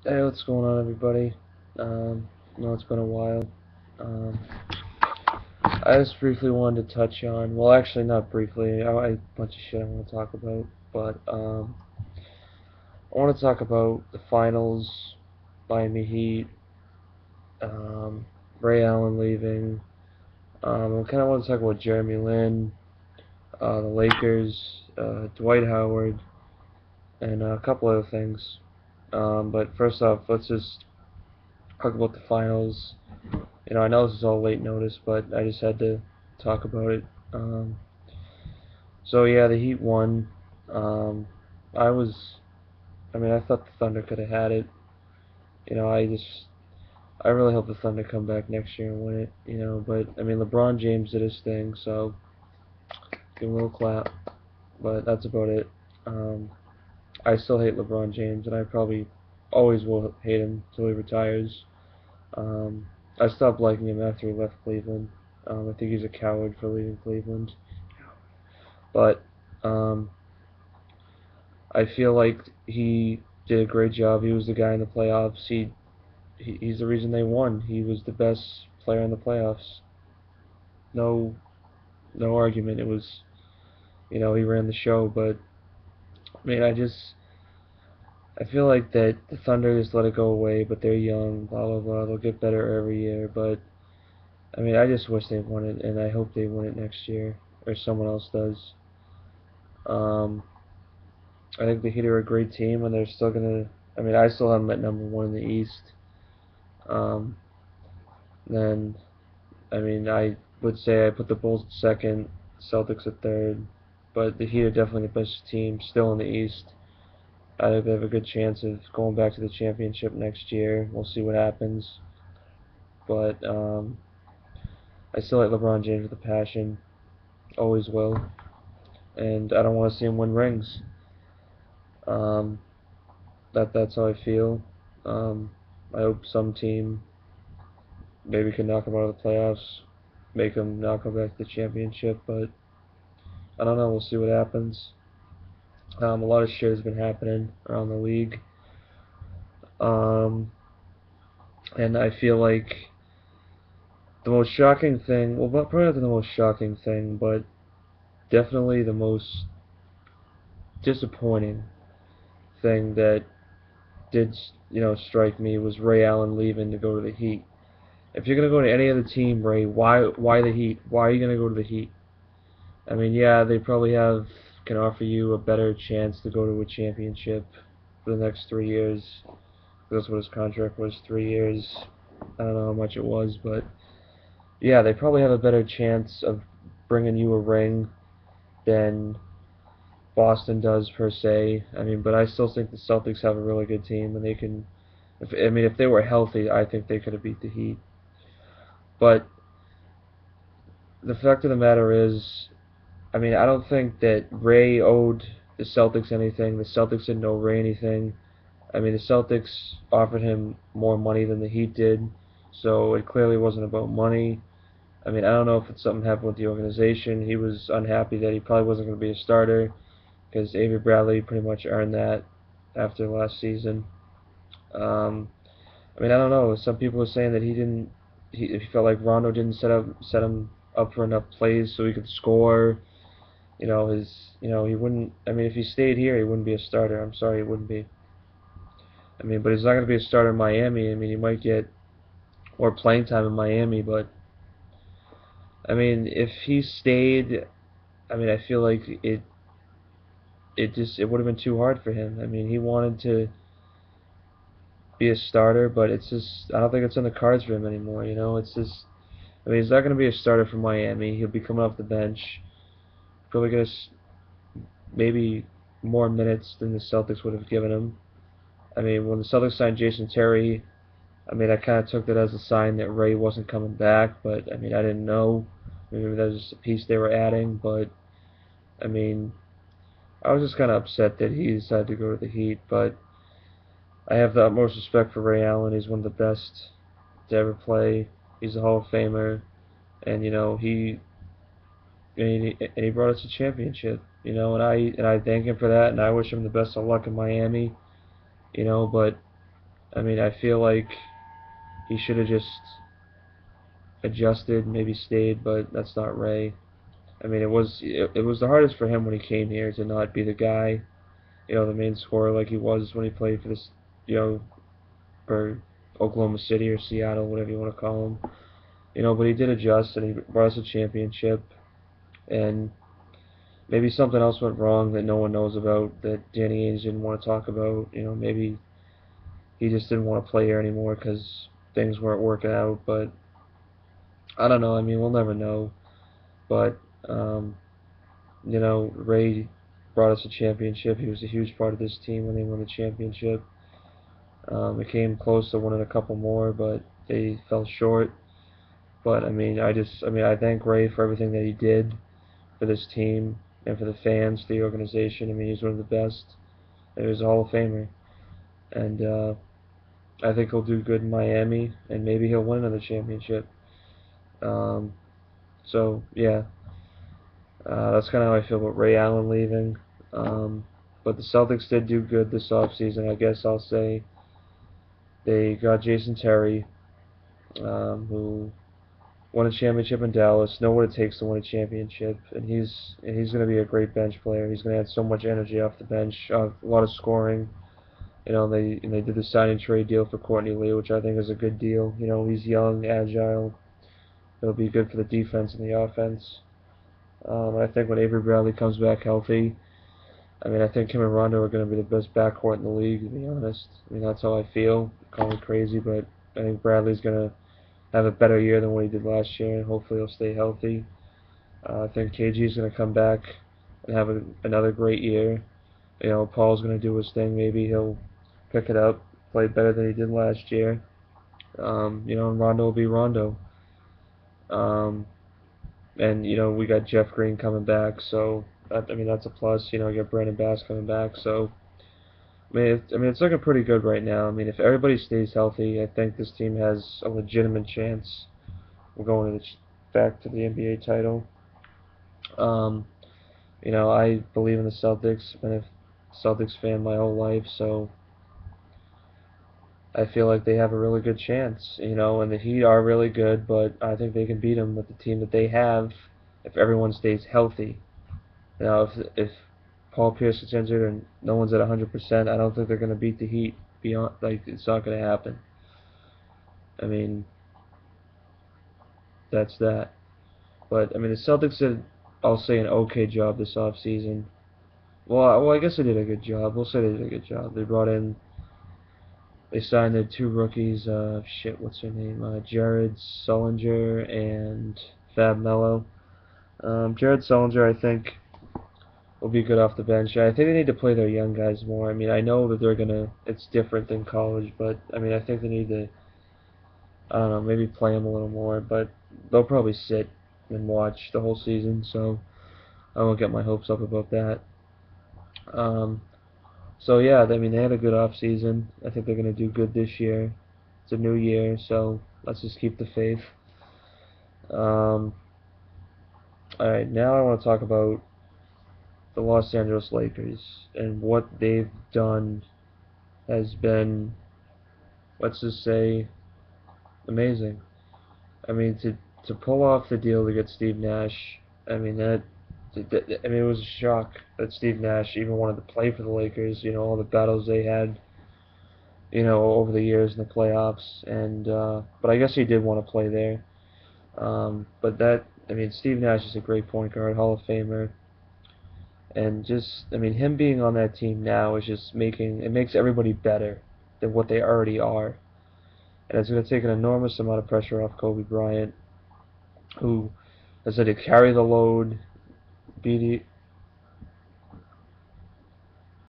Hey, what's going on, everybody? I know it's been a while. Um, I just briefly wanted to touch on, well, actually, not briefly. I a bunch of shit I want to talk about, but I want to talk about the finals, Miami Heat, um, Ray Allen leaving. I kind of want to talk about Jeremy Lin, the Lakers, Dwight Howard, and a couple other things. But first off, let's just talk about the finals. I know this is all late notice, but I just had to talk about it. Um, so yeah, the Heat won. Um, I was, I thought the Thunder could have had it. I really hope the Thunder come back next year and win it. But LeBron James did his thing, so give him a little clap. But that's about it. Um, I still hate LeBron James, and I probably always will hate him till he retires. Um, I stopped liking him after he left Cleveland. I think he's a coward for leaving Cleveland. But um, I feel like he did a great job. He was the guy in the playoffs. He's the reason they won. He was the best player in the playoffs. No no argument. It was he ran the show. But I feel like that the Thunder just let it go away. But they're young. Blah blah blah. They'll get better every year. But I just wish they won it, and I hope they win it next year or someone else does. Um, I think the Heat are a great team, and they're still gonna. I still have them at number one in the East. Um, then I would say I put the Bulls at second, Celtics at third, but the Heat are definitely the best team still in the East. I think they have a good chance of going back to the championship next year. We'll see what happens, but I still like LeBron James with a passion, always will, and I don't want to see him win rings. Um, that's how I feel. Um, I hope some team maybe can knock him out of the playoffs, make him not go back to the championship, but I don't know. We'll see what happens. A lot of shit has been happening around the league. Um, and I feel like the most shocking thing, well, probably not the most shocking thing, but definitely the most disappointing thing that did, strike me was Ray Allen leaving to go to the Heat. If you're gonna go to any other team, Ray, why the Heat? Why are you gonna go to the Heat? Yeah, they probably can offer you a better chance to go to a championship for the next 3 years. That's what his contract was, 3 years. I don't know how much it was, but yeah, they probably have a better chance of bringing you a ring than Boston does per se. But I still think the Celtics have a really good team, and they can. If they were healthy, I think they could have beat the Heat. But the fact of the matter is, I don't think that Ray owed the Celtics anything. The Celtics didn't owe Ray anything. The Celtics offered him more money than the Heat did, so it clearly wasn't about money. I don't know if it's something happened with the organization. He was unhappy that he probably wasn't going to be a starter because Avery Bradley pretty much earned that after last season. Um, I don't know. Some people are saying that he didn't. He felt like Rondo didn't set him up for enough plays so he could score. He wouldn't. If he stayed here, he wouldn't be a starter. I'm sorry, he wouldn't be. But he's not going to be a starter in Miami. He might get more playing time in Miami, but if he stayed, I feel like it would have been too hard for him. He wanted to be a starter, but it's just I don't think it's on the cards for him anymore. It's just he's not going to be a starter for Miami. He'll be coming off the bench, probably going to maybe more minutes than the Celtics would have given him. When the Celtics signed Jason Terry, I kind of took that as a sign that Ray wasn't coming back, but I didn't know. Maybe that was just a piece they were adding, but I mean, I was just kind of upset that he decided to go to the Heat, but I have the utmost respect for Ray Allen. He's one of the best to ever play. He's a Hall of Famer, and he brought us a championship. And I thank him for that, and I wish him the best of luck in Miami. But I mean, I feel like he should have just adjusted, maybe stayed, but that's not Ray. I mean, it was the hardest for him when he came here to not be the guy, the main scorer like he was when he played for this, you know, for Oklahoma City or Seattle, whatever you want to call him. But he did adjust and he brought us a championship. And maybe something else went wrong that no one knows about that Danny Ainge didn't want to talk about. Maybe he just didn't want to play here anymore because things weren't working out. But I don't know. I mean, we'll never know. But um, Ray brought us a championship. He was a huge part of this team when they won the championship. It came close to winning a couple more, but they fell short. But I thank Ray for everything that he did for this team and for the fans, the organization. I mean, he's one of the best. He was a Hall of Famer, and I think he'll do good in Miami, and maybe he'll win another championship. Um, so yeah, that's kind of how I feel about Ray Allen leaving. But the Celtics did do good this offseason, I guess I'll say. They got Jason Terry, who won a championship in Dallas, know what it takes to win a championship, and he's going to be a great bench player. He's going to add so much energy off the bench, a lot of scoring. They did the sign and trade deal for Courtney Lee, which I think is a good deal. He's young, agile. It'll be good for the defense and the offense. I think when Avery Bradley comes back healthy, I think him and Rondo are going to be the best backcourt in the league, to be honest. That's how I feel. Call me crazy, but I think Bradley's going to have a better year than what he did last year, and hopefully he'll stay healthy. I think KG's going to come back and have another great year. Paul's going to do his thing. Maybe he'll pick it up, play better than he did last year. And Rondo will be Rondo. And we got Jeff Green coming back, so that's a plus. We got Brandon Bass coming back, so it's looking pretty good right now. If everybody stays healthy, I think this team has a legitimate chance of going back to the NBA title. I believe in the Celtics. I've been a Celtics fan my whole life, so I feel like they have a really good chance. And the Heat are really good, but I think they can beat them with the team that they have if everyone stays healthy. If Paul Pierce gets injured and no one's at 100%, I don't think they're going to beat the Heat. It's not going to happen. That's that. But the Celtics did, I'll say, an okay job this offseason. Well, I guess they did a good job. We'll say they did a good job. They signed their two rookies. What's their name? Jared Sullinger and Fab Melo. Jared Sullinger, I think, will be good off the bench. I think they need to play their young guys more. I know that it's different than college, but I think they need to, I don't know, maybe play them a little more, but they'll probably sit and watch the whole season, so I won't get my hopes up about that. So yeah, they had a good off season. I think they're going to do good this year. It's a new year, so let's just keep the faith. Alright, now I want to talk about the Los Angeles Lakers, and what they've done has been, let's just say, amazing. To pull off the deal to get Steve Nash, it was a shock that Steve Nash even wanted to play for the Lakers. All the battles they had, over the years in the playoffs, and but I guess he did want to play there. Steve Nash is a great point guard, Hall of Famer. And just, him being on that team now is just makes everybody better than what they already are. And it's going to take an enormous amount of pressure off Kobe Bryant, who has had to carry the load, be